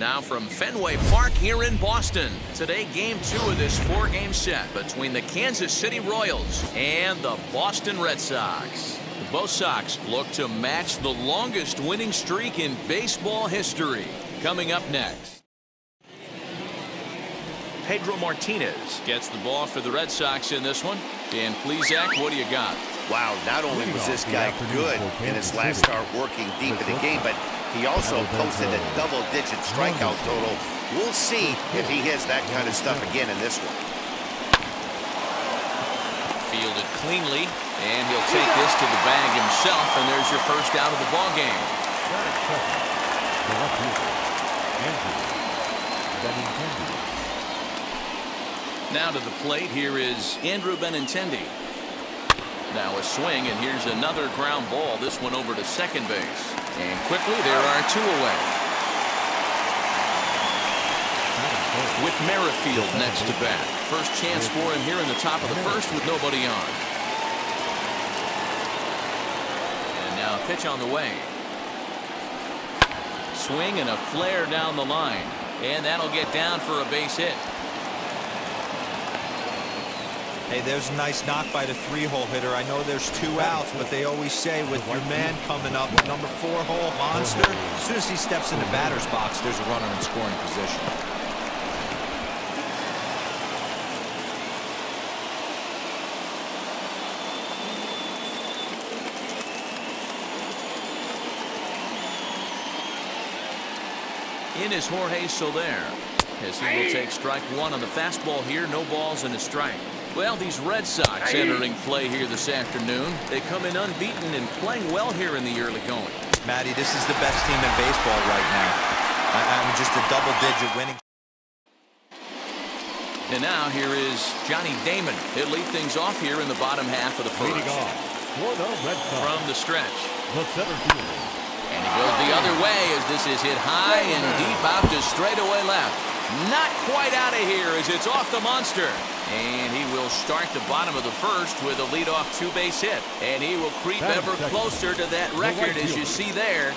Now from Fenway Park here in Boston. Today, Game 2 of this 4-game set between the Kansas City Royals and the Boston Red Sox. Both Sox look to match the longest winning streak in baseball history. Coming up next. Pedro Martinez gets the ball for the Red Sox in this one. Dan Plesac, what do you got? Wow, not only was this guy good in his last start working deep in the game, but he also posted a double-digit strikeout total. We'll see if he has that kind of stuff again in this one. Fielded cleanly, and he'll take this to the bag himself, and there's your first out of the ball game. Now to the plate, here is Andrew Benintendi. Now a swing, and here's another ground ball, this one over to second base. And quickly, there are 2 away. With Merrifield next to bat. First chance for him here in the top of the first with nobody on. And now a pitch on the way. Swing and a flare down the line. And that'll get down for a base hit. Hey, there's a nice knock by the 3-hole hitter. I know there's 2 outs, but they always say with your man coming up, number 4-hole monster, as soon as he steps in the batter's box, there's a runner in scoring position. In is Jorge Soler, as he will take strike 1 on the fastball here. No balls and a strike. Well, these Red Sox entering play here this afternoon. They come in unbeaten and playing well here in the early going. Matty, this is the best team in baseball right now. I'm just a double-digit winning. And now here is Johnny Damon. He'll lead things off here in the bottom half of the first. From the stretch. And he goes the other way as this is hit high and deep out to straightaway left. Not quite out of here as it's off the monster. And he will start the bottom of the first with a leadoff 2-base hit. And he will creep ever closer to that record as you see there.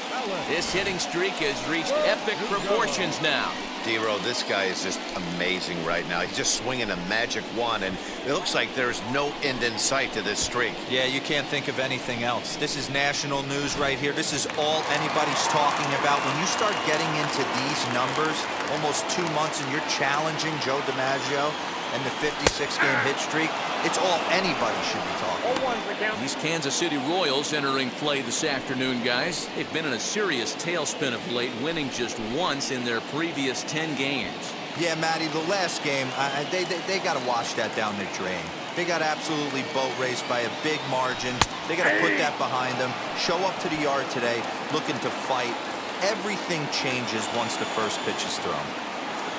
This hitting streak has reached epic proportions now. D-Row, this guy is just amazing right now. He's just swinging a magic wand, and it looks like there's no end in sight to this streak. Yeah, you can't think of anything else. This is national news right here. This is all anybody's talking about. When you start getting into these numbers, almost 2 months, and you're challenging Joe DiMaggio and the 56-game hit streak, it's all anybody should be talking about. These Kansas City Royals entering play this afternoon, guys. They've been in a serious tailspin of late, winning just once in their previous 10 games. Yeah, Matty, the last game, they got to wash that down the drain. They got absolutely boat raced by a big margin. They got to put that behind them. Show up to the yard today looking to fight. Everything changes once the first pitch is thrown.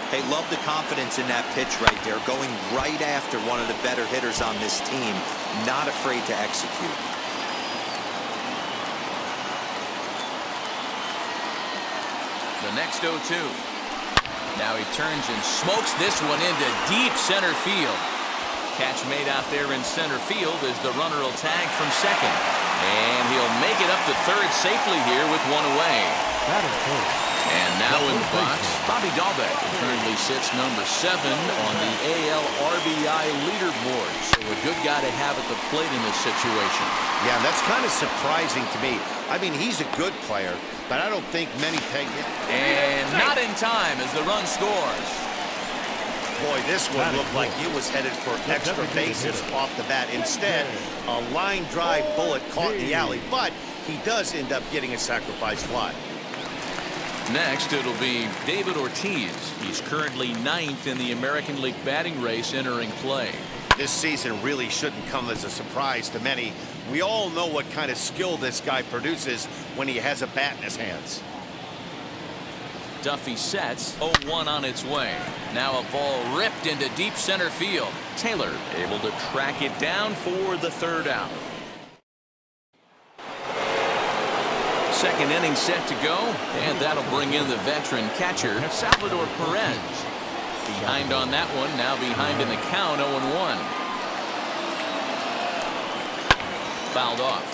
Hey, love the confidence in that pitch right there, going right after one of the better hitters on this team, not afraid to execute. The next 0-2. Now he turns and smokes this one into deep center field. Catch made out there in center field as the runner will tag from second. And he'll make it up to third safely here with 1 away. That is cool. And now in the box, Bobby Dahlbeck currently sits number 7 on the AL RBI leaderboard. So a good guy to have at the plate in this situation. Yeah, that's kind of surprising to me. I mean, he's a good player, but I don't think many peg it. And not in time as the run scores. Boy, this one looked like it was headed for extra bases off the bat. Instead, a line drive bullet caught in the alley, but he does end up getting a sacrifice fly. Next, it'll be David Ortiz. He's currently 9th in the American League batting race entering play. This season really shouldn't come as a surprise to many. We all know what kind of skill this guy produces when he has a bat in his hands. Duffy sets, 0-1 on its way. Now a ball ripped into deep center field. Taylor able to track it down for the 3rd out. Second inning set to go, and that'll bring in the veteran catcher, Salvador Perez. Behind on that one, now behind in the count, 0-1. Fouled off.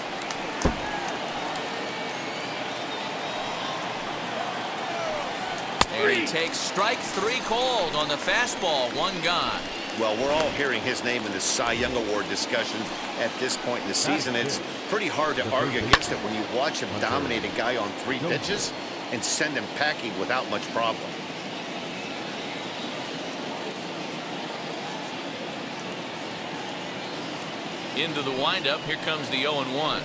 And he takes strike 3 called on the fastball. 1 gone. Well, we're all hearing his name in the Cy Young Award discussions at this point in the season. It's pretty hard to argue against it when you watch him dominate a guy on 3 pitches and send him packing without much problem. Into the windup. Here comes the 0-1.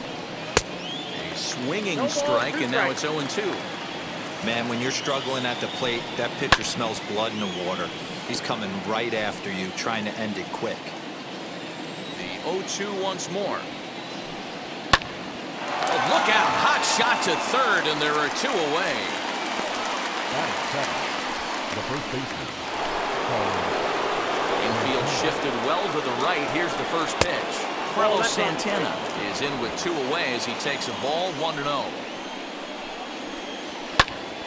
A swinging strike, and now it's 0-2. Man, when you're struggling at the plate, that pitcher smells blood in the water. He's coming right after you, trying to end it quick. The 0-2 once more. Oh, look out. Hot shot to third, and there are 2 away. The first baseman. Infield shifted well to the right. Here's the first pitch. Carlos Santana is in with 2 away as he takes a ball 1-0.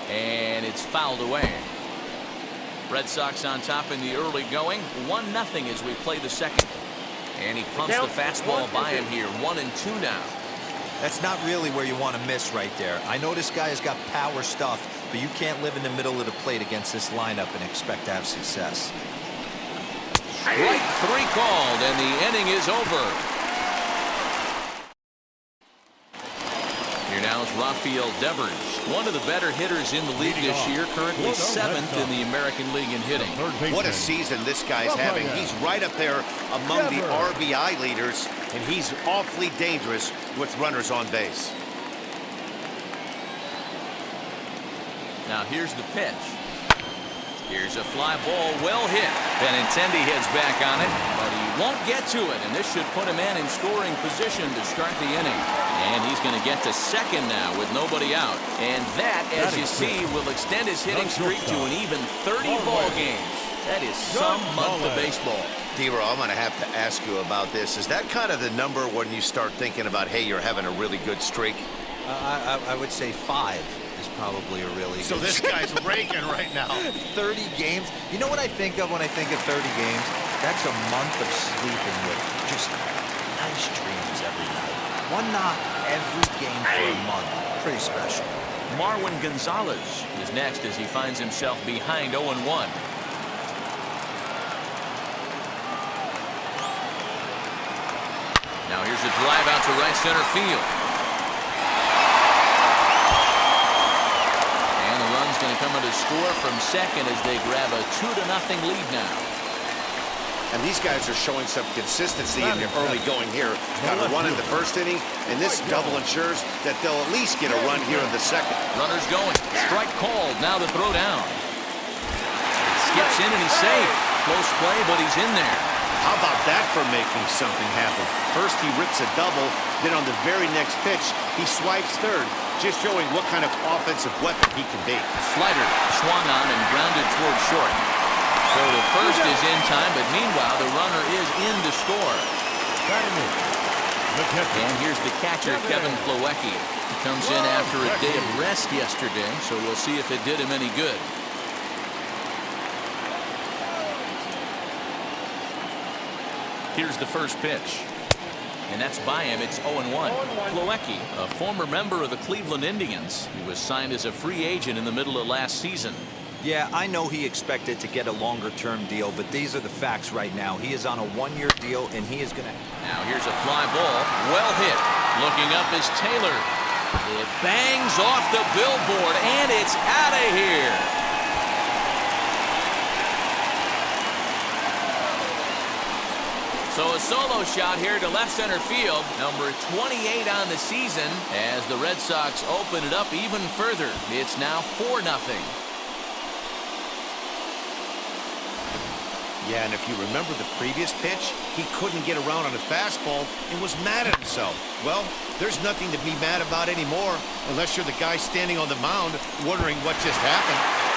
And it's fouled away. Red Sox on top in the early going. 1-0 as we play the second. And he pumps the fastball by him here. 1-2 now. That's not really where you want to miss right there. I know this guy has got power stuff, but you can't live in the middle of the plate against this lineup and expect to have success. Strike 3 called, and the inning is over. Here now is Rafael Devers, one of the better hitters in the league this year, currently 7th in the American League in hitting. What a season this guy's having. He's right up there among the RBI leaders, and he's awfully dangerous with runners on base. Now here's the pitch. Here's a fly ball, well hit. Benintendi heads back on it, but he won't get to it, and this should put him in scoring position to start the inning. And he's going to get to second now with nobody out. And that, as you see, will extend his hitting streak to an even 30 ball games. That is some month of baseball. D-Row, I'm going to have to ask you about this. Is that kind of the number when you start thinking about, hey, you're having a really good streak? I would say 5. Probably a really so good this guy's raking right now. 30 games. You know what I think of when I think of 30 games? That's a month of sleeping with just nice dreams every night. 1 knock every game for a month. Pretty special. Marwin Gonzalez is next as he finds himself behind 0-1. Now here's a drive out to right center field. Going to come in to score from second as they grab a 2-0 lead now. And these guys are showing some consistency in the early going here. Got a run in the first inning, and this double ensures that they'll at least get a run here in the second. Runners going. Strike called. Now the throw down. Skips in and he's safe. Close play, but he's in there. How about that for making something happen? First he rips a double, then on the very next pitch, he swipes third. Just showing what kind of offensive weapon he can be. Slider swung on and grounded toward short. So the first is in time, but meanwhile the runner is in to score. And here's the catcher, Kevin Plawecki. He comes in after a day of rest yesterday, so we'll see if it did him any good. Here's the first pitch. And that's by him. It's 0-1. Plawecki, a former member of the Cleveland Indians. He was signed as a free agent in the middle of last season. Yeah, I know he expected to get a longer-term deal, but these are the facts right now. He is on a 1-year deal, and he is going to... Now here's a fly ball. Well hit. Looking up is Taylor. It bangs off the billboard, and it's out of here. So a solo shot here to left center field, number 28 on the season, as the Red Sox open it up even further. It's now 4-0. Yeah, and if you remember the previous pitch, he couldn't get around on a fastball and was mad at himself. Well, there's nothing to be mad about anymore, unless you're the guy standing on the mound wondering what just happened.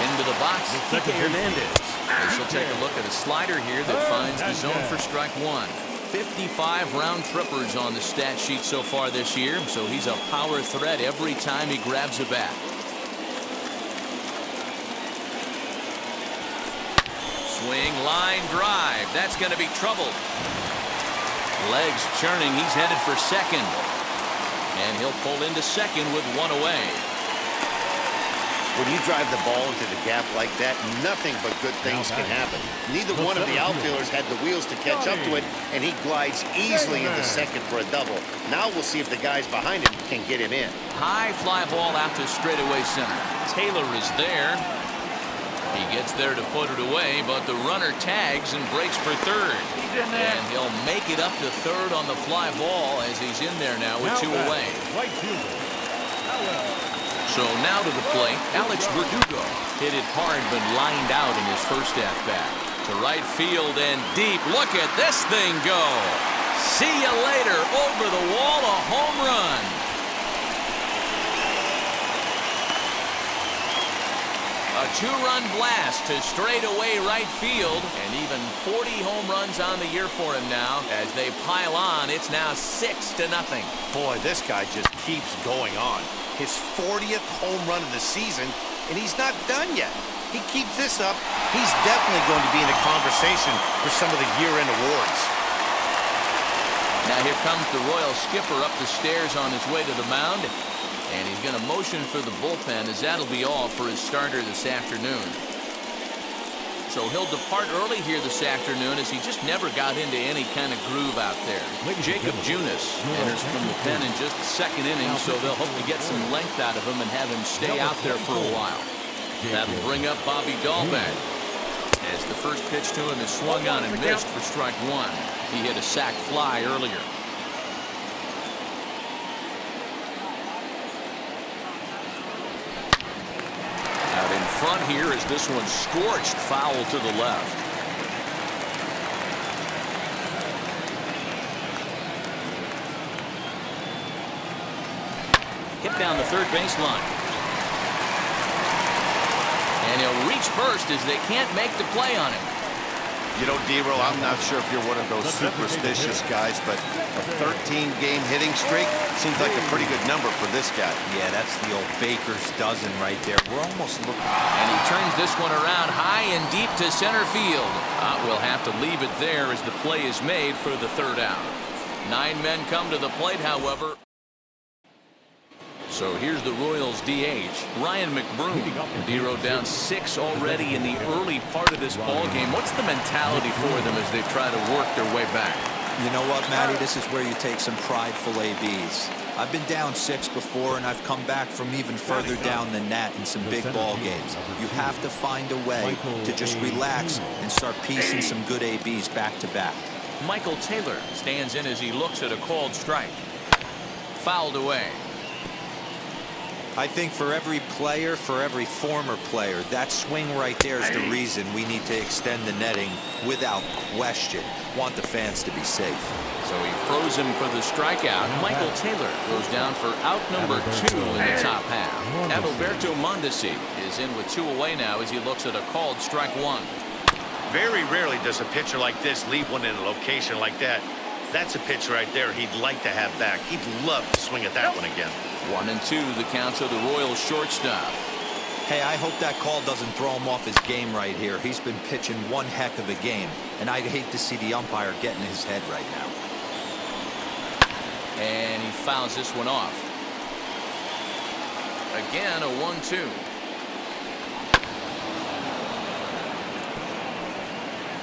Into the box, Kike Hernandez. This will take a look at a slider here that finds the zone for strike 1. 55 round trippers on the stat sheet so far this year, so he's a power threat every time he grabs a bat. Swing, line drive. That's going to be trouble. Legs churning. He's headed for second. And he'll pull into second with one away. When you drive the ball into the gap like that, nothing but good things can happen. Neither one of the outfielders had the wheels to catch up to it, and he glides easily into second for a double. Now we'll see if the guys behind him can get him in. High fly ball out to straightaway center. Taylor is there. He gets there to put it away, but the runner tags and breaks for third. And he'll make it up to third on the fly ball as he's in there now with two away. Right fielder. So now to the plate, Alex Verdugo. Hit it hard but lined out in his first at-bat. To right field and deep. Look at this thing go. See you later. Over the wall, a home run. A two-run blast to straightaway right field, and even 40 home runs on the year for him now. As they pile on, it's now 6-0. Boy, this guy just keeps going on. His 40th home run of the season, and he's not done yet. He keeps this up, he's definitely going to be in a conversation for some of the year-end awards. Now here comes the Royal skipper up the stairs on his way to the mound. And he's going to motion for the bullpen, as that'll be all for his starter this afternoon. So he'll depart early here this afternoon, as he just never got into any kind of groove out there. Jacob Junis enters from the pen in just the second inning, so they'll hope to get some length out of him and have him stay out there for a while. That'll bring up Bobby Dahlbeck, as the first pitch to him is swung on and missed for strike one. He hit a sac fly earlier. Out in front here is this one scorched foul to the left. Hit down the third baseline. And he'll reach first as they can't make the play on him. You know, D-Roll, I'm not sure if you're one of those superstitious guys, but a 13-game hitting streak seems like a pretty good number for this guy. Yeah, that's the old baker's dozen right there. We're almost looking. And he turns this one around high and deep to center field. We'll have to leave it there as the play is made for the third out. 9 men come to the plate, however. So here's the Royals DH, Ryan McBroom. D-Row down 6 already in the early part of this ball game. What's the mentality for them as they try to work their way back? You know what, Matty? This is where you take some prideful ABs. I've been down 6 before, and I've come back from even further down than that in some big ball games. You have to find a way to just relax and start piecing some good ABs back to back. Michael Taylor stands in as he looks at a called strike. Fouled away. I think for every player, for every former player, that swing right there is the reason we need to extend the netting without question. Want the fans to be safe. So he froze him for the strikeout. Michael Taylor goes down for out number 2 in the top half. Adalberto Mondesi is in with 2 away now as he looks at a called strike 1. Very rarely does a pitcher like this leave one in a location like that. That's a pitch right there he'd like to have back. He'd love to swing at that one again. 1-2 the count to the Royals shortstop. Hey, I hope that call doesn't throw him off his game right here. He's been pitching one heck of a game, and I'd hate to see the umpire get in his head right now. And he fouls this one off. Again, a 1-2.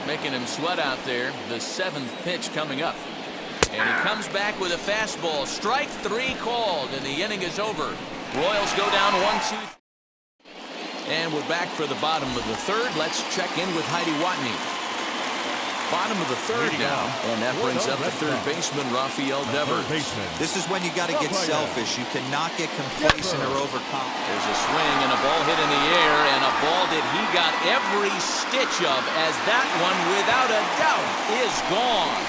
Making him sweat out there. The 7th pitch coming up. And he comes back with a fastball. Strike 3 called, and the inning is over. Royals go down 1-2. And we're back for the bottom of the third. Let's check in with Heidi Watney. Bottom of the third now. And that brings up the third baseman, Rafael Devers. This is when you got to get selfish. You cannot get complacent or overconfident. There's a swing and a ball hit in the air, and a ball that he got every stitch of, as that one, without a doubt, is gone.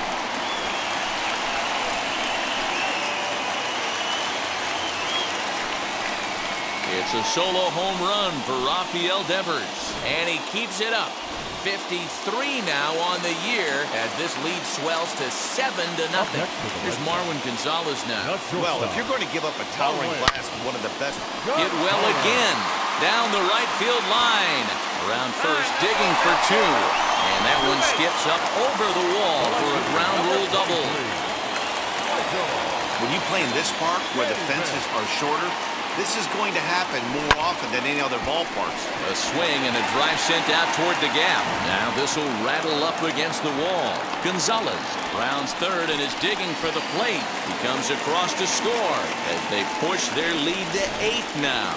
It's a solo home run for Rafael Devers, and he keeps it up. 53 now on the year as this lead swells to 7-0. Here's Marwin Gonzalez now. Well, if you're going to give up a towering blast to one of the best. Hit well again. Down the right field line. Around first, digging for 2. And that one skips up over the wall for a ground rule double. When you play in this park where the fences are shorter, this is going to happen more often than any other ballparks. A swing and a drive sent out toward the gap. Now this will rattle up against the wall. Gonzalez rounds third and is digging for the plate. He comes across to score as they push their lead to 8 now.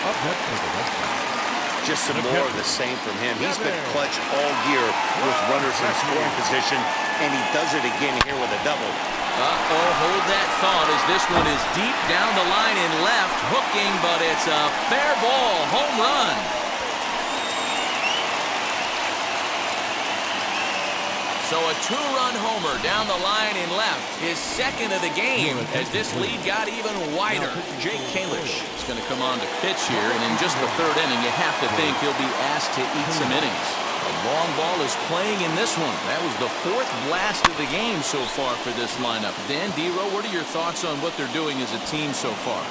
Up next for the Red Sox. Just some more of the same from him. He's been clutch all year with runners in scoring position, and he does it again here with a double. Uh-oh, hold that thought as this one is deep down the line in left, hooking, but it's a fair ball, home run. So a 2-run homer down the line in left, his second of the game as this lead got even wider. Jake Kalish is going to come on to pitch here, and in just the third inning, you have to think he'll be asked to eat some innings. A long ball is playing in this one. That was the 4th blast of the game so far for this lineup. Dan, D-Row, what are your thoughts on what they're doing as a team so far?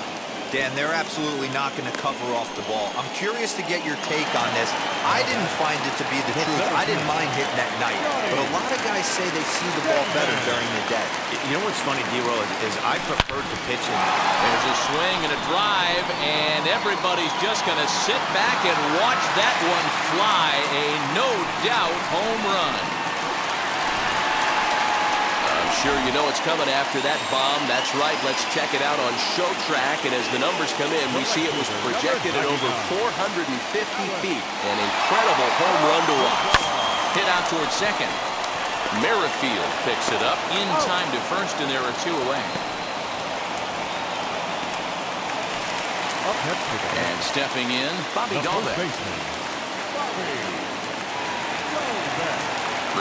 Dan, they're absolutely not going to cover off the ball. I'm curious to get your take on this. I didn't find it to be the truth. I didn't mind hitting at night. But a lot of guys say they see the ball better during the day. You know what's funny, D-Row, is I prefer to pitch in. There's a swing and a drive, and everybody's just going to sit back and watch that one fly. A no-doubt home run. Sure, you know it's coming after that bomb. That's right. Let's check it out on Show Track. And as the numbers come in, we see it was projected at over 450 feet. An incredible home run to watch. Hit out towards second. Merrifield picks it up in time to first, and there are 2 away. And stepping in, Bobby Dahlbeck.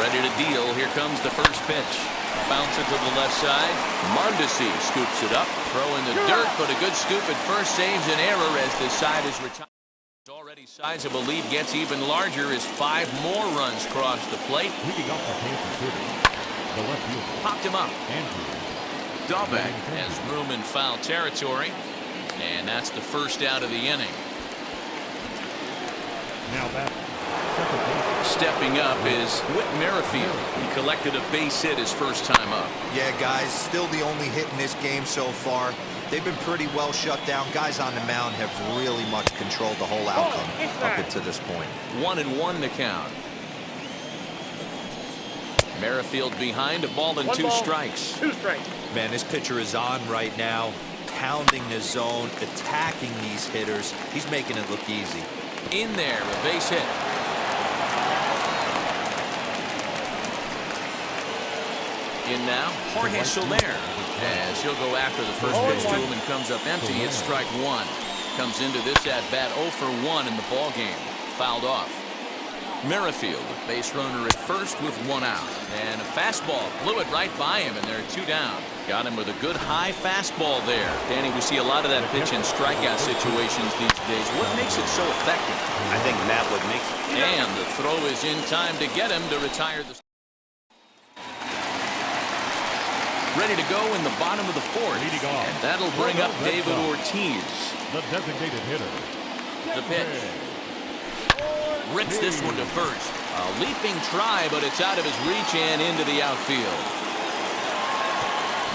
Ready to deal. Here comes the first pitch. Bounce it to the left side. Mondesi scoops it up. Throw in the dirt, but a good scoop at first saves an error as the side is retired. Already sizable lead gets even larger as 5 more runs cross the plate. Leading off for Kansas City, the left fielder. Popped him up. Andrew. Dahlbeck has room in foul territory, and that's the first out of the inning. Now back. Stepping up is Whit Merrifield. He collected a base hit his first time up. Yeah, guys, still the only hit in this game so far. They've been pretty well shut down. Guys on the mound have really much controlled the whole outcome up until this point. 1-1 the count. Merrifield behind, a ball and 2 strikes. 2 strikes. Man, this pitcher is on right now, pounding the zone, attacking these hitters. He's making it look easy. In there, a base hit. In now, Jorge Soler, as he'll go after the first pitch to him and comes up empty. It's strike 1. Comes into this at-bat 0 for 1 in the ball game. Fouled off. Merrifield, base runner at first with 1 out. And a fastball blew it right by him, and there are 2 down. Got him with a good high fastball there. Danny, we see a lot of that pitch in strikeout situations these days. What makes it so effective? I think that would make it. And the throw is in time to get him to retire the... Ready to go in the bottom of the 4th. And that'll bring up David Ortiz. The designated hitter. The pitch. Rips this one to first. A leaping try, but it's out of his reach and into the outfield.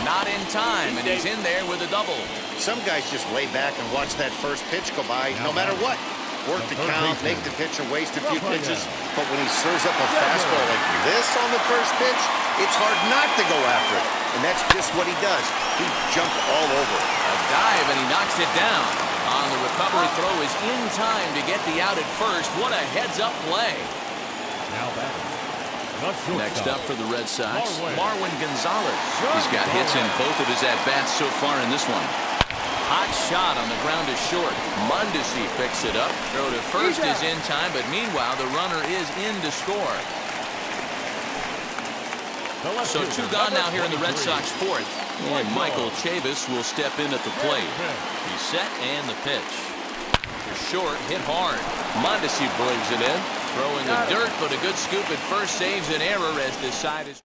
Not in time, and he's in there with a double. Some guys just lay back and watch that first pitch go by no matter what. Work the count, make the pitcher waste a few pitches, but when he serves up a fastball like this on the first pitch, it's hard not to go after it. And that's just what he does. He jumped all over it. A dive, and he knocks it down. On the recovery throw is in time to get the out at first. What a heads-up play. Now back. Next up for the Red Sox, Marwin Gonzalez. He's got hits in both of his at-bats so far in this one. Hot shot on the ground is short. Mondesi picks it up. Throw to first is in time, but meanwhile, the runner is in to score. So 2 gone now here in the Red Sox 4th. And Michael Chavis will step in at the plate. He's set and the pitch. Short, hit hard. Mondesi brings it in. Throw in the dirt, but a good scoop at first saves an error as this side is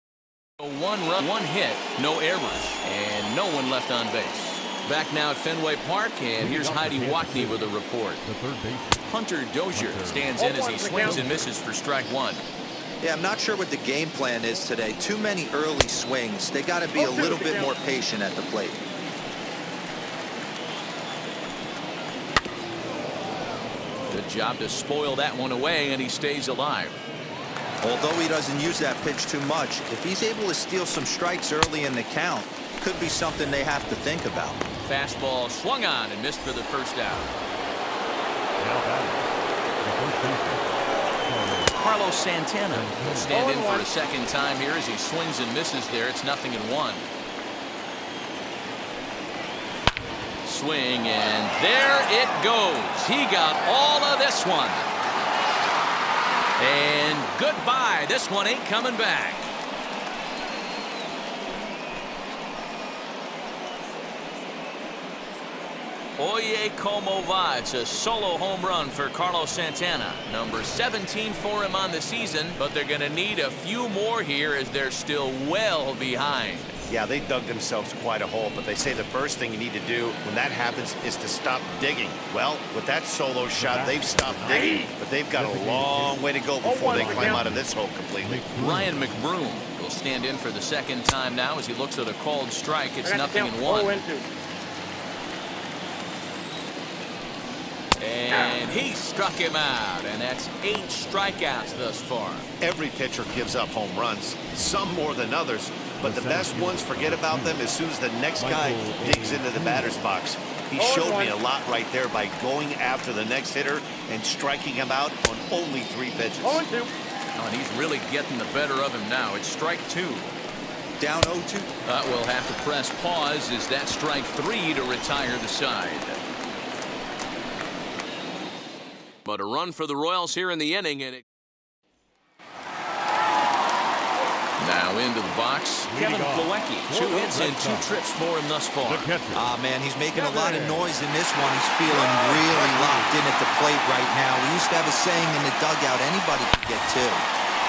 1 run, 1 hit, no errors, and no one left on base. Back now at Fenway Park, and here's Heidi Watney with a report. Hunter Dozier stands in as he swings and misses for strike 1. Yeah, I'm not sure what the game plan is today. Too many early swings. They got to be a little bit more patient at the plate. Good job to spoil that one away, and he stays alive. Although he doesn't use that pitch too much, if he's able to steal some strikes early in the count, could be something they have to think about. Fastball swung on and missed for the first out. Now batting, the first baseman, Carlos Santana will stand in for a second time here as he swings and misses there. It's 0-1. Swing, and there it goes. He got all of this one. And goodbye. This one ain't coming back. Oye como va. It's a solo home run for Carlos Santana. Number 17 for him on the season, but they're going to need a few more here as they're still well behind. Yeah, they dug themselves quite a hole, but they say the first thing you need to do when that happens is to stop digging. Well, with that solo shot, they've stopped digging, but they've got a long way to go before they climb out of this hole completely. Ryan McBroom will stand in for the second time now as he looks at a called strike. It's 0-1. And he struck him out, and that's 8 strikeouts thus far. Every pitcher gives up home runs, some more than others, but the best ones forget about them as soon as the next guy digs into the batter's box. He showed me a lot right there by going after the next hitter and striking him out on only 3 pitches. Oh, and he's really getting the better of him now. It's strike 2. Down 0-2. We'll have to press pause as that strike 3 to retire the side. But a run for the Royals here in the inning, and now into the box, Kevin Plawecki. 2 hits and 2 trips for him thus far. Man, he's making a lot of noise in this one. He's feeling really locked in at the plate right now. We used to have a saying in the dugout, anybody could get 2.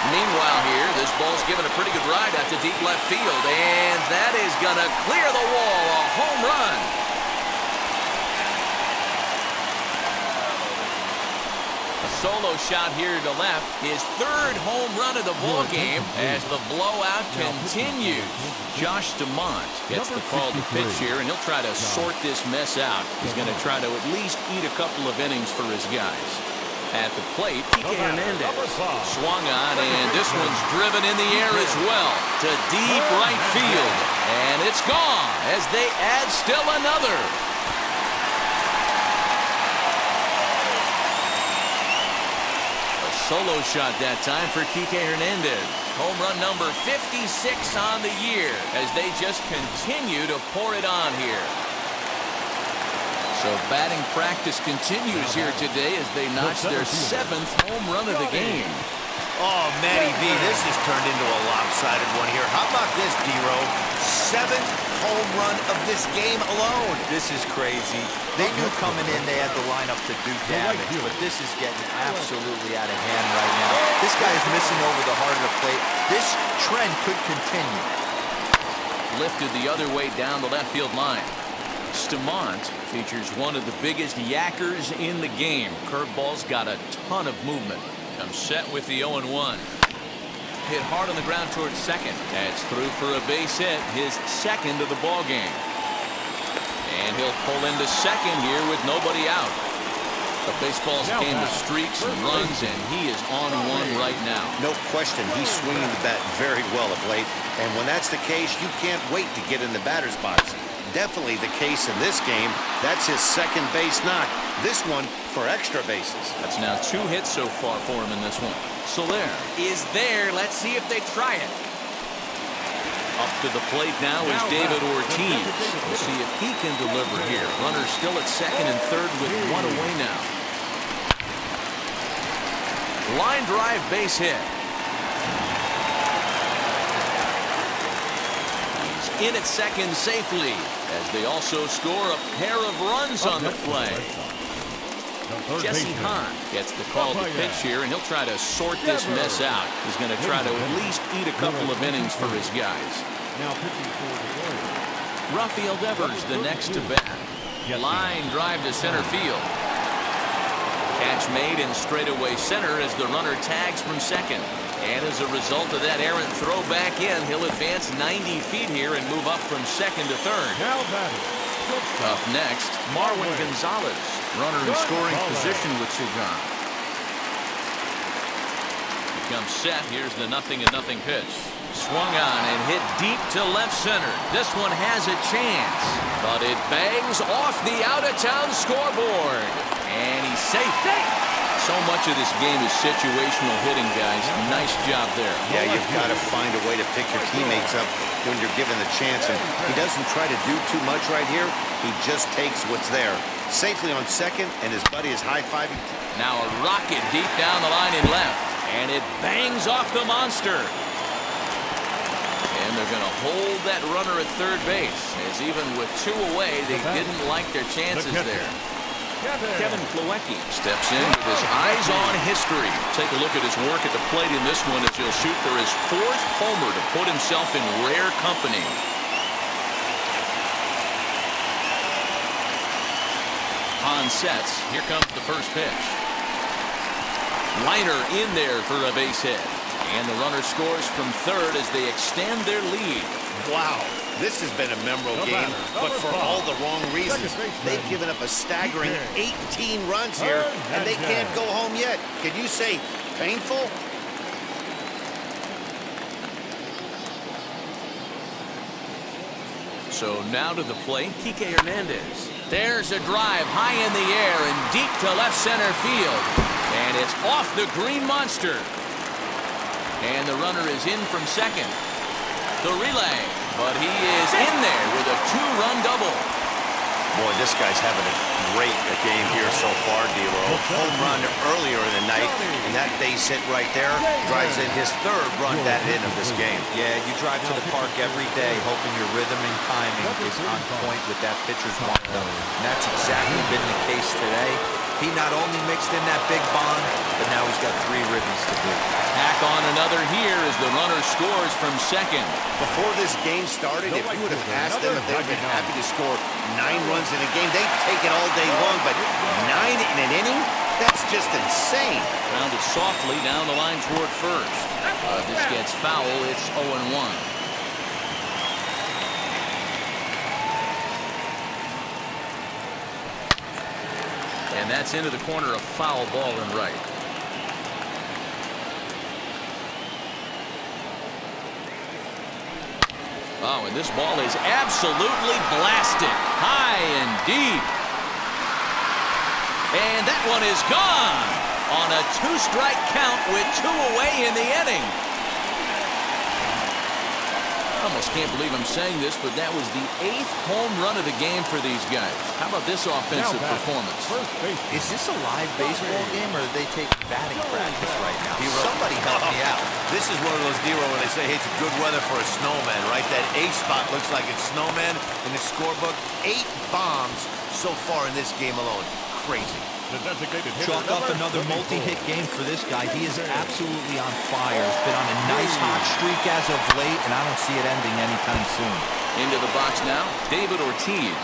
Meanwhile here, this ball's given a pretty good ride out to deep left field, and that is going to clear the wall. A home run. Solo shot here to left, his 3rd home run of the ball game as the blowout continues. Josh DeMont gets the call to pitch here, and he'll try to sort this mess out. He's going to try to at least eat a couple of innings for his guys. At the plate, Kike Hernandez swung on, and this one's driven in the air as well to deep right field, and it's gone as they add still another. Solo shot that time for Kike Hernandez. Home run number 56 on the year as they just continue to pour it on here. So batting practice continues here today as they notch their 7th home run of the game. Oh, Matty V, this has turned into a lopsided one here. How about this, D-Row? 7th home run of this game alone. This is crazy. They knew coming in they had the lineup to do damage, but this is getting absolutely out of hand right now. This guy is missing over the heart of the plate. This trend could continue. Lifted the other way down the left field line. Stamont features one of the biggest yackers in the game. Curveball's got a ton of movement. Comes set with the 0-1. Hit hard on the ground towards second. That's through for a base hit, his 2nd of the ball game. And he'll pull into second here with nobody out. The baseball's a game of streaks and runs, and he is on one right now. No question, he's swinging the bat very well of late. And when that's the case, you can't wait to get in the batter's box. Definitely the case in this game. That's his 2nd base knock. This one for extra bases. That's now 2 hits so far for him in this one. Soler is there. Let's see if they try it. Up to the plate now is David Ortiz. We'll see if he can deliver here. Runner still at 2nd and 3rd with 1 away now. Line drive base hit. He's in at 2nd safely as they also score a pair of runs on the play. Jesse Hahn gets the call to pitch here, and he'll try to sort this mess out. He's going to try to at least eat a couple of innings for his guys. Rafael Devers the next to bat. Line drive to center field. Catch made in straightaway center as the runner tags from 2nd. And as a result of that errant throw back in, he'll advance 90 feet here and move up from second to third. Now batting. Up next, Marwin Gonzalez, runner in scoring position with Sugan. Becomes set. Here's the 0-0 pitch. Swung on and hit deep to left center. This one has a chance, but it bangs off the out-of-town scoreboard. And he's safe. So much of this game is situational hitting, guys. Nice job there. Yeah, you've got to find a way to pick your teammates up when you're given the chance. And he doesn't try to do too much right here. He just takes what's there. Safely on second, and his buddy is high-fiving. Now a rocket deep down the line in left. And it bangs off the monster. And they're going to hold that runner at third base, as even with 2 away, they didn't like their chances there. Kevin Plawecki steps in with his eyes on history. Take a look at his work at the plate in this one as he'll shoot for his 4th homer to put himself in rare company. On sets, here comes the first pitch. Liner in there for a base hit. And the runner scores from third as they extend their lead. Wow, this has been a memorable game, but for all the wrong reasons. They've given up a staggering 18 runs here, and they can't go home yet. Can you say painful? So now to the plate, Kike Hernandez. There's a drive high in the air and deep to left center field. And it's off the green monster. And the runner is in from second. The relay, but he is in there with a 2-run double. Boy, this guy's having a great game here so far, D-Lo. Home run earlier in the night, and that base hit right there drives in his 3rd run that hit of this game. Yeah, you drive to the park every day hoping your rhythm and timing is on point with that pitcher's windup. And that's exactly been the case today. He not only mixed in that big bond, but now he's got 3 ribbies to boot. Tack on another here as the runner scores from second. Before this game started, if you would have asked them if they would have been happy to score 9 runs in a game, they'd take it all day long, but 9 in an inning? That's just insane. Grounded softly down the line toward first. This gets foul. It's 0-1. And that's into the corner, a foul ball and right. Oh, and this ball is absolutely blasted. High and deep. And that one is gone on a 2-strike count with 2 away in the inning. I almost can't believe I'm saying this, but that was the 8th home run of the game for these guys. How about this offensive performance? Is this a live baseball game, or are they taking batting practice right now? Somebody help me out. This is one of those deals where they say, hey, it's a good weather for a snowman, right? That A spot looks like it's snowman in the scorebook. 8 bombs so far in this game alone. Crazy. Chalk up another multi-hit game for this guy. He is absolutely on fire. He's been on a nice hot streak as of late, and I don't see it ending anytime soon. Into the box now, David Ortiz.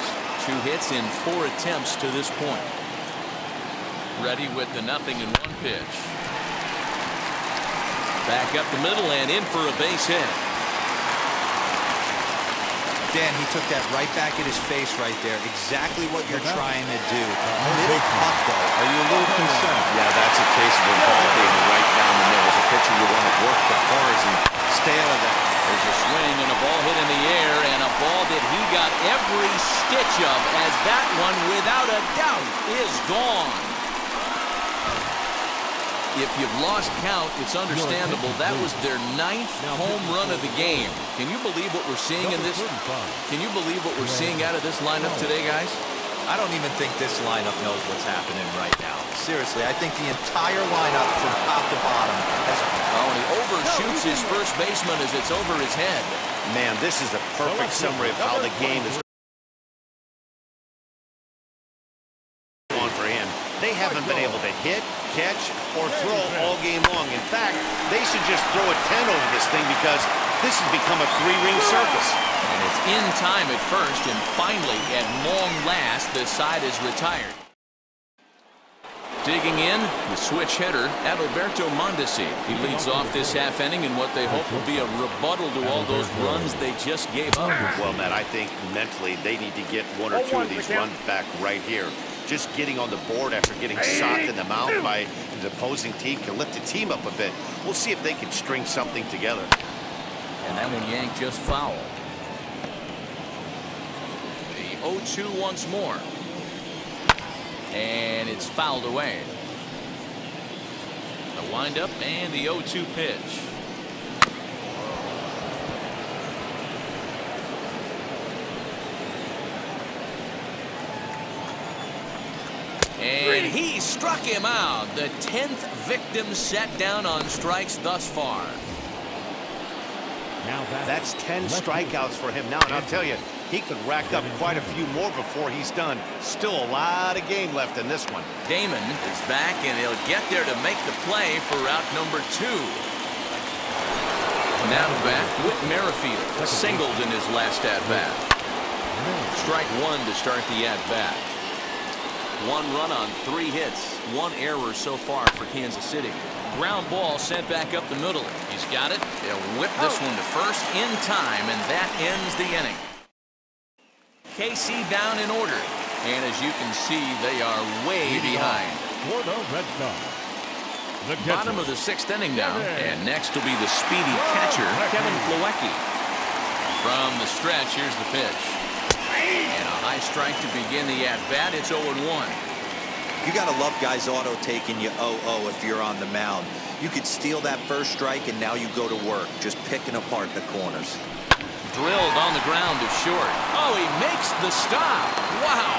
2 hits in 4 attempts to this point. Ready with the 0-1 pitch. Back up the middle and in for a base hit. Dan, he took that right back at his face right there. Exactly what you're trying to do. Middle cut, though. Are you a little concerned? Yeah, that's a case of a ball being right down the middle. As a pitcher, you want to work the corners and stay out of that. There's a swing and a ball hit in the air, and a ball that he got every stitch of, as that one, without a doubt, is gone. If you've lost count, it's understandable. That was their 9th home run of the game. Can you believe what we're seeing in this? Can you believe what we're seeing out of this lineup today, guys? I don't even think this lineup knows what's happening right now. Seriously, I think the entire lineup from top to bottom has... Oh, and he overshoots his first baseman as it's over his head. Man, this is a perfect summary of how the game is going for him. They haven't been able to hit, catch, or throw all game long. In fact, they should just throw a 10 over this thing because this has become a 3-ring circus. And it's in time at first, and finally, at long last, the side is retired. Digging in, the switch hitter, Adalberto Mondesi. He leads off this half inning in what they hope will be a rebuttal to all those runs they just gave up. Well, Matt, I think mentally they need to get one or two of these runs back right here. Just getting on the board after getting socked in the mouth by the opposing team can lift the team up a bit. We'll see if they can string something together. And that one yanked just foul. The 0-2 once more. And it's fouled away. The windup and the 0-2 pitch. And he struck him out. The 10th victim set down on strikes thus far. That's 10 strikeouts for him now, and I'll tell you, he could rack up quite a few more before he's done. Still a lot of game left in this one. Damon is back, and he'll get there to make the play for route number 2. Now back, Whit Merrifield singled in his last at-bat. Strike 1 to start the at-bat. 1 run on 3 hits, 1 error so far for Kansas City. Ground ball sent back up the middle. He's got it. They'll whip this one to first in time, and that ends the inning. KC down in order, and as you can see, they are way behind. Bottom of the 6th inning now, and next will be the speedy catcher, Kevin Plawecki. From the stretch, here's the pitch. And a high strike to begin the at-bat. It's 0-1. You got to love guys auto taking you 0-0 if you're on the mound. You could steal that first strike, and now you go to work, just picking apart the corners. Drilled on the ground to short. Oh, he makes the stop. Wow.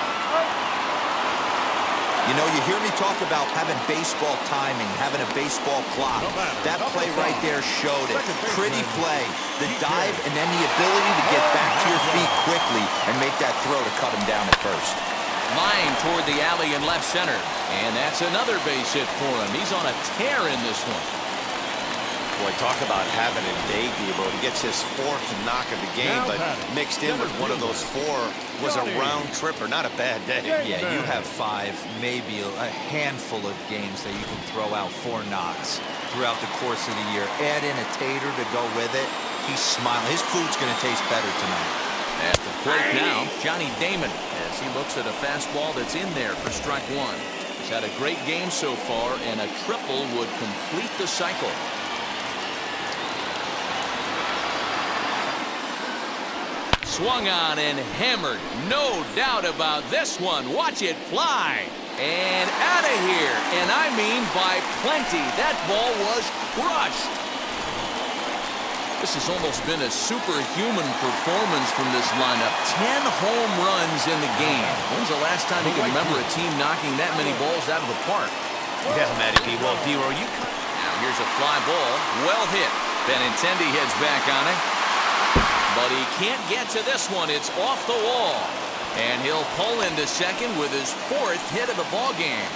You know, you hear me talk about having baseball timing, having a baseball clock. That play right there showed it. Pretty play. The dive and then the ability to get back to your feet quickly and make that throw to cut him down at first. Line toward the alley in left center. And that's another base hit for him. He's on a tear in this one. Boy, talk about having a day, Debo. He gets his 4th knock of the game, but mixed in with one of those 4 was a round tripper. Not a bad day. Yeah, you have 5, maybe a handful of games that you can throw out 4 knocks throughout the course of the year. Add in a tater to go with it. He's smiling. His food's going to taste better tonight. At the plate now, Johnny Damon, as he looks at a fastball that's in there for strike 1. He's had a great game so far, and a triple would complete the cycle. Swung on and hammered. No doubt about this one. Watch it fly. And out of here. And I mean by plenty. That ball was crushed. This has almost been a superhuman performance from this lineup. 10 home runs in the game. When's the last time you can remember a team knocking that many balls out of the park? Yeah, Matty B. Well, D-Roy, Now here's a fly ball. Well hit. Benintendi heads back on it. But he can't get to this one. It's off the wall. And he'll pull into second with his 4th hit of the ball game.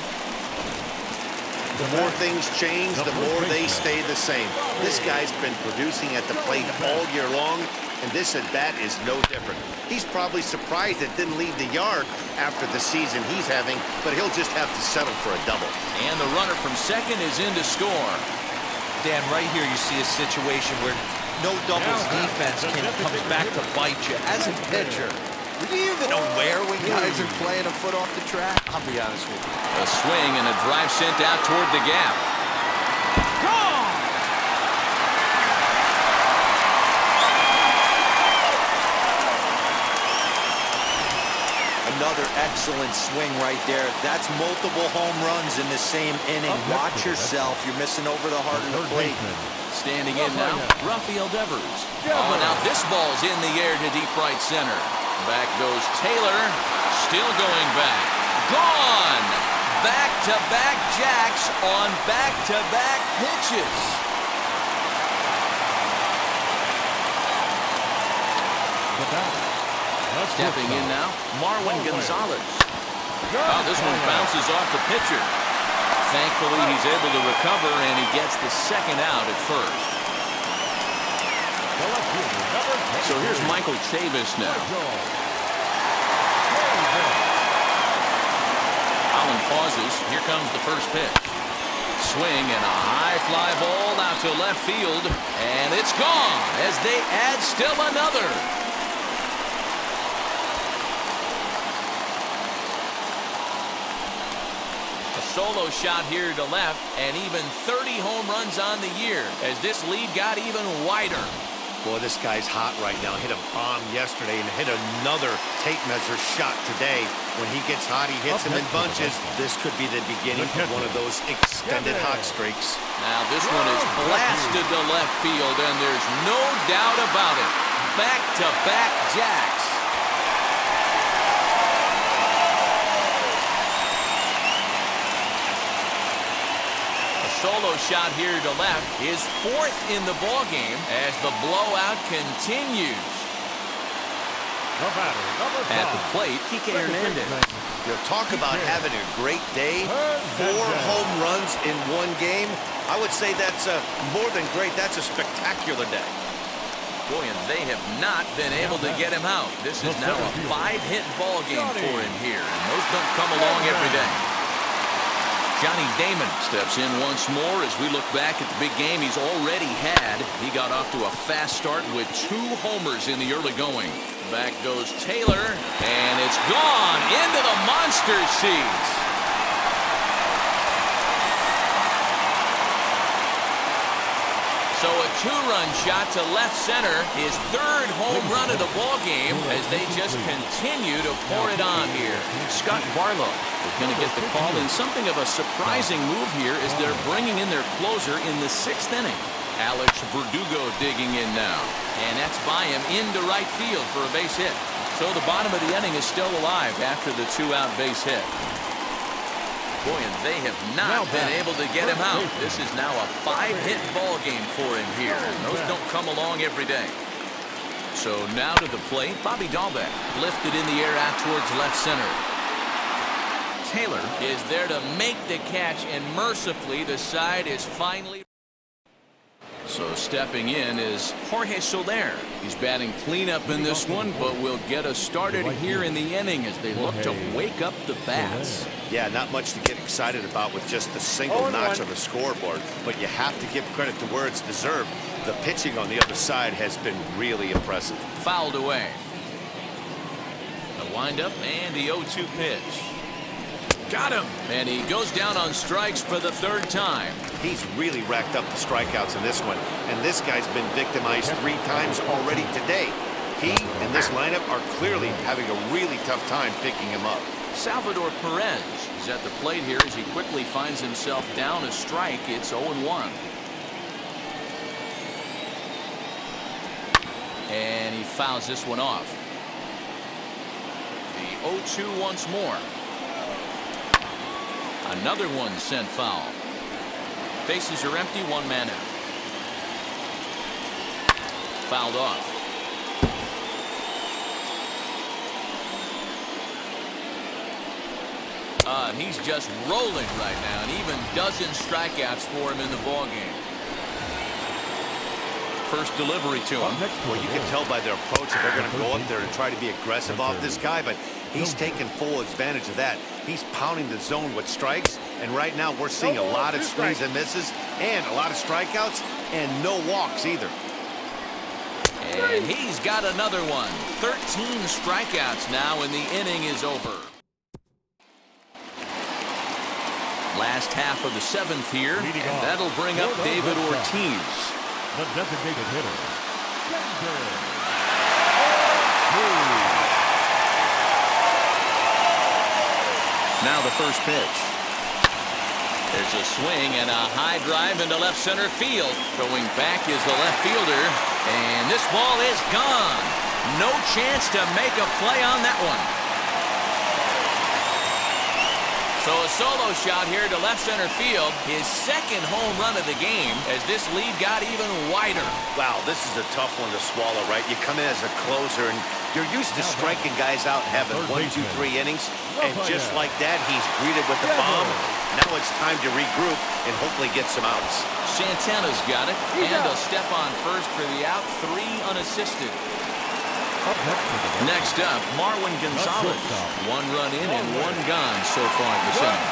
The more things change, the more they stay the same. This guy's been producing at the plate all year long, and this at-bat is no different. He's probably surprised it didn't leave the yard after the season he's having, but he'll just have to settle for a double. And the runner from second is in to score. Dan, right here you see a situation where no doubles defense comes back to bite you. As a pitcher, are you even aware when guys are playing a foot off the track? I'll be honest with you. A swing and a drive sent out toward the gap. Gone! Another excellent swing right there. That's multiple home runs in the same inning. Watch yourself. You're missing over the heart of the plate. Standing in now, Rafael Devers. Oh, now this ball's in the air to deep right center. Back goes Taylor. Still going back. Gone! Back-to-back jacks on back-to-back pitches. Stepping in now, Marwin Gonzalez. Oh, this one bounces off the pitcher. Thankfully, he's able to recover, and he gets the second out at first. So here's Michael Chavis now. Colin pauses. Here comes the first pitch. Swing and a high fly ball out to left field, and it's gone as they add still another. A solo shot here to left, and even 30 home runs on the year as this lead got even wider. Boy, this guy's hot right now. Hit a bomb yesterday and hit another tape measure shot today. When he gets hot, he hits them in bunches. This could be the beginning of one of those extended hot streaks. Now this one is blasted to left field, and there's no doubt about it. Back-to-back jacks. Solo shot here to left is fourth in the ballgame as the blowout continues. At the plate, Kike Hernandez. You talk about having a great day. 4 home runs in one game. I would say that's more than great. That's a spectacular day. Boy, and they have not been able to get him out. This is now a 5-hit ball game for him here, and those don't come along every day. Johnny Damon steps in once more as we look back at the big game he's already had. He got off to a fast start with 2 homers in the early going. Back goes Taylor, and it's gone into the monster seats. So a 2-run shot to left center, his 3rd home run of the ball game as they just continue to pour it on here. Scott Barlow is going to get the call, and something of a surprising move here is they're bringing in their closer in the 6th inning. Alex Verdugo digging in now, and that's by him into right field for a base hit. So the bottom of the inning is still alive after the 2-out base hit. Boy, and they have not been able to get him out. This is now a 5-hit ball game for him here, and those don't come along every day. So now to the plate, Bobby Dahlbeck lifted in the air out towards left center. Taylor is there to make the catch, and mercifully the side is finally. So stepping in is Jorge Soler. He's batting cleanup in this one, but will get us started here in the inning as they look to wake up the bats. Yeah, not much to get excited about with just a single notch on the scoreboard, but you have to give credit to where it's deserved. The pitching on the other side has been really impressive. Fouled away. The windup and the 0-2 pitch. Got him, and he goes down on strikes for the 3rd time. He's really racked up the strikeouts in this one, and this guy's been victimized 3 times already today. He and this lineup are clearly having a really tough time picking him up. Salvador Perez is at the plate here as he quickly finds himself down a strike. It's 0-1. And he fouls this one off. The 0-2 once more. Another one sent foul. Bases are empty, 1 man out. Fouled off. And he's just rolling right now, and even dozen strikeouts for him in the ballgame. First delivery to him. Well, you can tell by their approach that they're going to go up there and try to be aggressive off this guy, but he's taking full advantage of that. He's pounding the zone with strikes, and right now we're seeing a lot of swings and misses and a lot of strikeouts and no walks either. And he's got another one. 13 strikeouts now, and the inning is over. Last half of the 7th here, and that'll bring up David Ortiz. The designated hitter. Now the first pitch. There's a swing and a high drive into left center field. Going back is the left fielder, and this ball is gone. No chance to make a play on that one. So a solo shot here to left center field, his 2nd home run of the game as this lead got even wider. Wow, this is a tough one to swallow, right? You come in as a closer, and you're used to striking guys out, having 1, 2, 3 innings, and just like that, he's greeted with the bomb. Now it's time to regroup and hopefully get some outs. Santana's got it, and he'll step on first for the out, 3 unassisted. Next up, Marwin Gonzalez. 1 run in and 1 gone so far in this inning.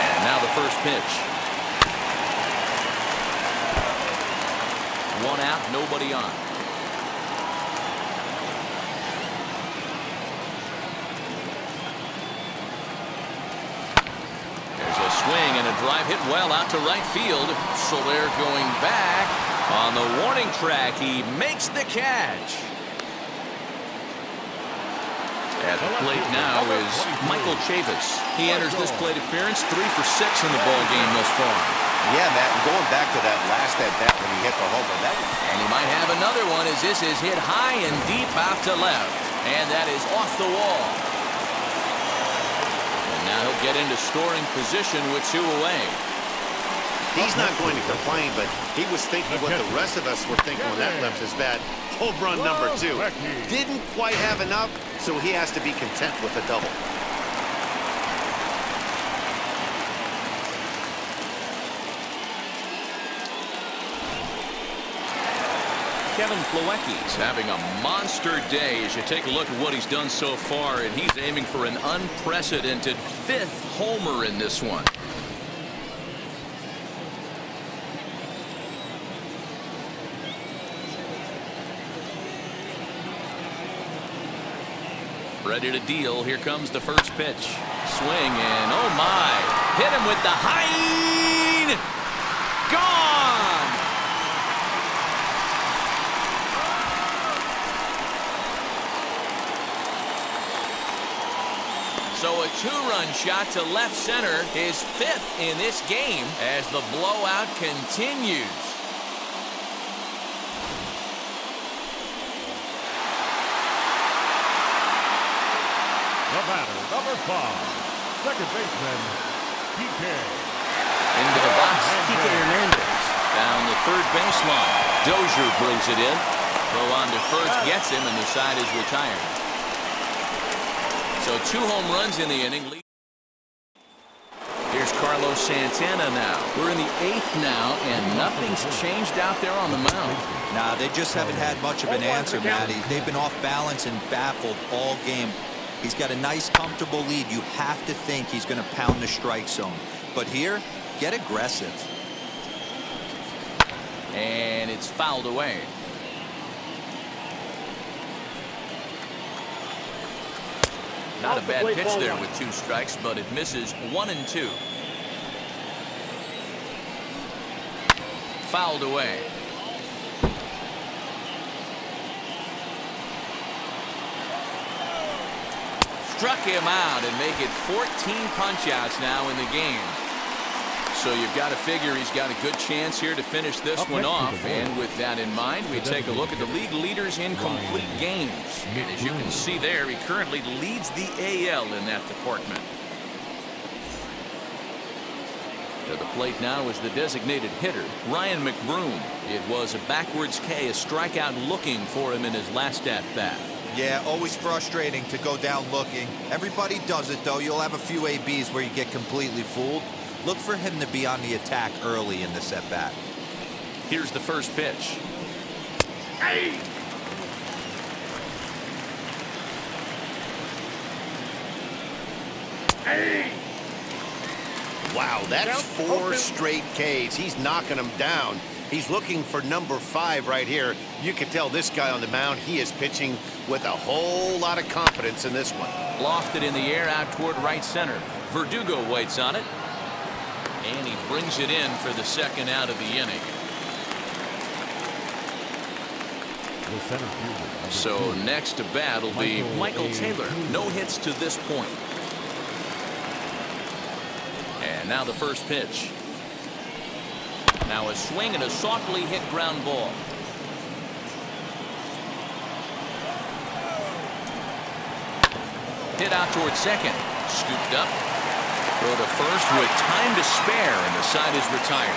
And now the first pitch. 1 out, nobody on. There's a swing and a drive hit well out to right field. Soler going back. On the warning track, he makes the catch. At the plate now is Michael Chavis. He enters this plate appearance 3 for 6 in the ball game thus far. Yeah, Matt, and going back to that last at-bat when he hit the homer. And he might have another one as this is hit high and deep out to left. And that is off the wall. And now he'll get into scoring position with 2 away. He's not going to complain, but he was thinking what the rest of us were thinking when that left his bat. Home run number 2. Didn't quite have enough, so he has to be content with a double. Kevin Plawecki's having a monster day as you take a look at what he's done so far, and he's aiming for an unprecedented 5th homer in this one. Ready to deal. Here comes the first pitch. Swing and oh my. Hit him with the high. Gone. So a 2-run shot to left center, his 5th in this game as the blowout continues. The batter, number 5, second baseman, PK. Into the box, Kike Hernandez. Down the third baseline. Dozier brings it in. Throw on to first, gets him, and the side is retired. So 2 home runs in the inning. Here's Carlos Santana now. We're in the 8th now, and nothing's changed out there on the mound. Nah, they just haven't had much of an answer, Matty. They've been off balance and baffled all game. He's got a nice, comfortable lead. You have to think he's going to pound the strike zone. But here, get aggressive. And it's fouled away. Not a bad pitch there with 2 strikes, but it misses 1 and 2. Fouled away. Struck him out and make it 14 punch-outs now in the game. So you've got to figure he's got a good chance here to finish this one off. And with that in mind, we take a look at the league leaders in complete games. And as you can see there, he currently leads the AL in that department. To the plate now is the designated hitter, Ryan McBroom. It was a backwards K, a strikeout looking for him in his last at-bat. Yeah, always frustrating to go down looking. Everybody does it, though. You'll have a few ABs where you get completely fooled. Look for him to be on the attack early in this at-bat. Here's the first pitch. Hey! Hey! Wow, that's 4 straight Ks. He's knocking them down. He's looking for number 5 right here. You can tell this guy on the mound, he is pitching with a whole lot of confidence in this one. Lofted in the air out toward right center. Verdugo waits on it. And he brings it in for the second out of the inning. So next to bat will be Michael Taylor. No hits to this point. And now the first pitch. Now a swing and a softly hit ground ball. Hit out towards second. Scooped up. Throw to first with time to spare, and the side is retired.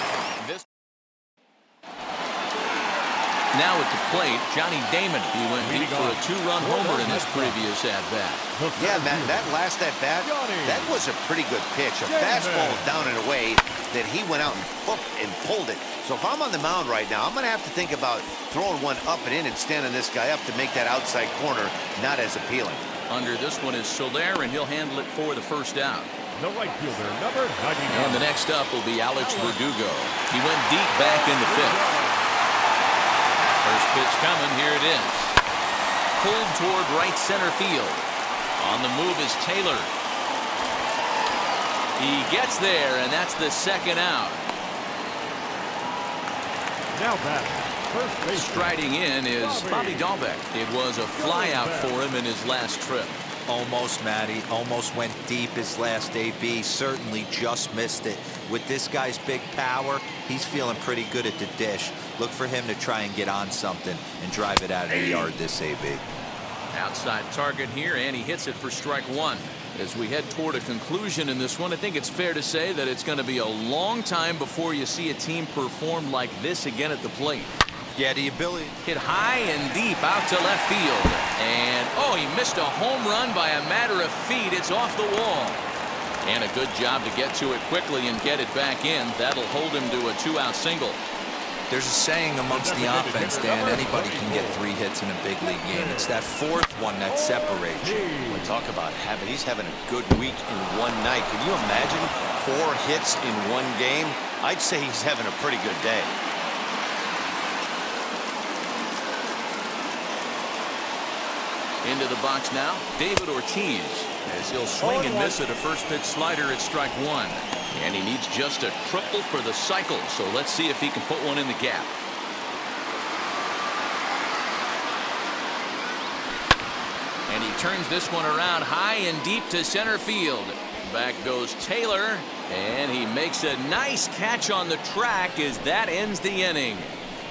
Now at the plate, Johnny Damon. He went deep for a 2-run homer in his previous at-bat. Yeah, Matt, that last at-bat, that was a pretty good pitch. A fastball down and away that he went out and hooked and pulled it. So if I'm on the mound right now, I'm going to have to think about throwing one up and in and standing this guy up to make that outside corner not as appealing. Under this one is Soler, and he'll handle it for the first out. The right fielder, number 99. And the next up will be Alex Verdugo. He went deep back in the fifth. First pitch coming. Here it is. Pulled toward right center field. On the move is Taylor. He gets there, and that's the second out. Now back. First base. Striding in is Bobby Dahlbeck. It was a fly out for him in his last trip. Almost, Matty. Almost went deep his last AB. Certainly just missed it. With this guy's big power, he's feeling pretty good at the dish. Look for him to try and get on something and drive it out of the yard this AB. Outside target here, and he hits it for strike one. As we head toward a conclusion in this one, I think it's fair to say that it's going to be a long time before you see a team perform like this again at the plate. Yeah, the ability. Hit high and deep out to left field. And, oh, he missed a home run by a matter of feet. It's off the wall. And a good job to get to it quickly and get it back in. That'll hold him to a 2-out single. There's a saying amongst the offense, Dan, anybody can get 3 hits in a big league game. It's that fourth one that separates you. We talk about he's having a good week in one night. Can you imagine 4 hits in one game? I'd say he's having a pretty good day. Into the box now, David Ortiz, as he'll swing and miss at a first pitch slider at strike one. And he needs just a triple for the cycle, so let's see if he can put one in the gap. And he turns this one around high and deep to center field. Back goes Taylor, and he makes a nice catch on the track as that ends the inning.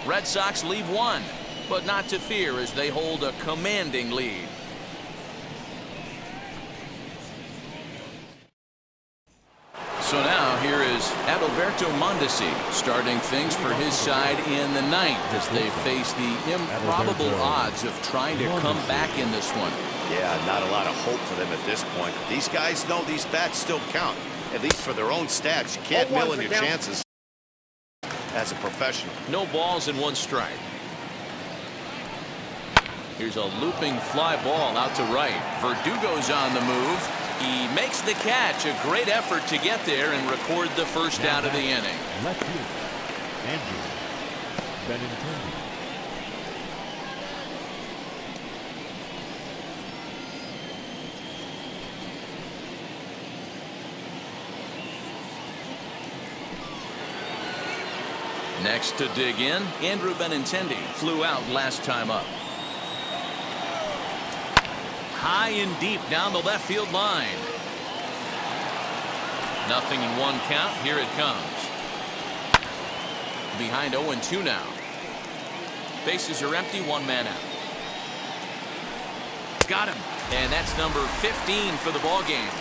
Red Sox leave one, but not to fear as they hold a commanding lead. So now here is Adalberto Mondesi starting things for his side in the ninth as they face the improbable odds of trying to come back in this one. Yeah, not a lot of hope for them at this point. These guys know these bats still count, at least for their own stats. You can't mill in your chances as a professional. No balls and 1 strike. Here's a looping fly ball out to right. Verdugo's on the move. He makes the catch. A great effort to get there and record the first out of the inning. Left field, Andrew Benintendi. Next to dig in, Andrew Benintendi flew out last time up. High and deep down the left field line. Nothing in 1 count. Here it comes. Behind 0-2 now. Bases are empty. 1 man out. Got him. And that's number 15 for the ball game.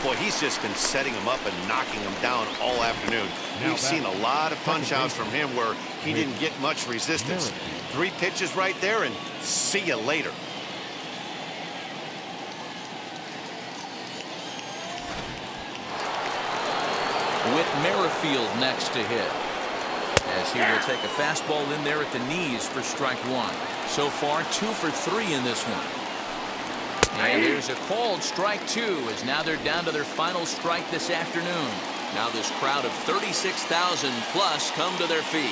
Boy, he's just been setting him up and knocking him down all afternoon. We've seen a lot of punch outs from him where he didn't get much resistance. 3 pitches right there and see you later. With Merrifield next to hit, as he will take a fastball in there at the knees for strike one. So far 2 for 3 in this one. And there's a called strike 2 as now they're down to their final strike this afternoon. Now this crowd of 36,000 plus come to their feet.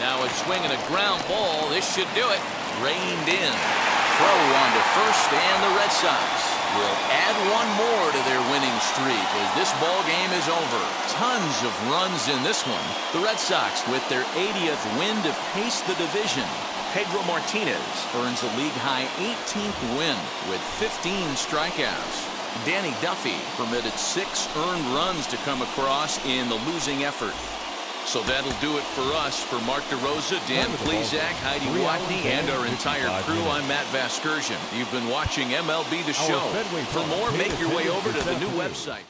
Now a swing and a ground ball. This should do it. Reined in. Throw on to first, and the Red Sox will add 1 more to their winning streak as this ball game is over. Tons of runs in this one. The Red Sox with their 80th win to pace the division. Pedro Martinez earns a league-high 18th win with 15 strikeouts. Danny Duffy permitted 6 earned runs to come across in the losing effort. So that'll do it for us. For Mark DeRosa, Dan Plezak, Heidi Watney, and our entire crew, I'm Matt Vasgersian. You've been watching MLB The Show. For more, make your way over to the new website.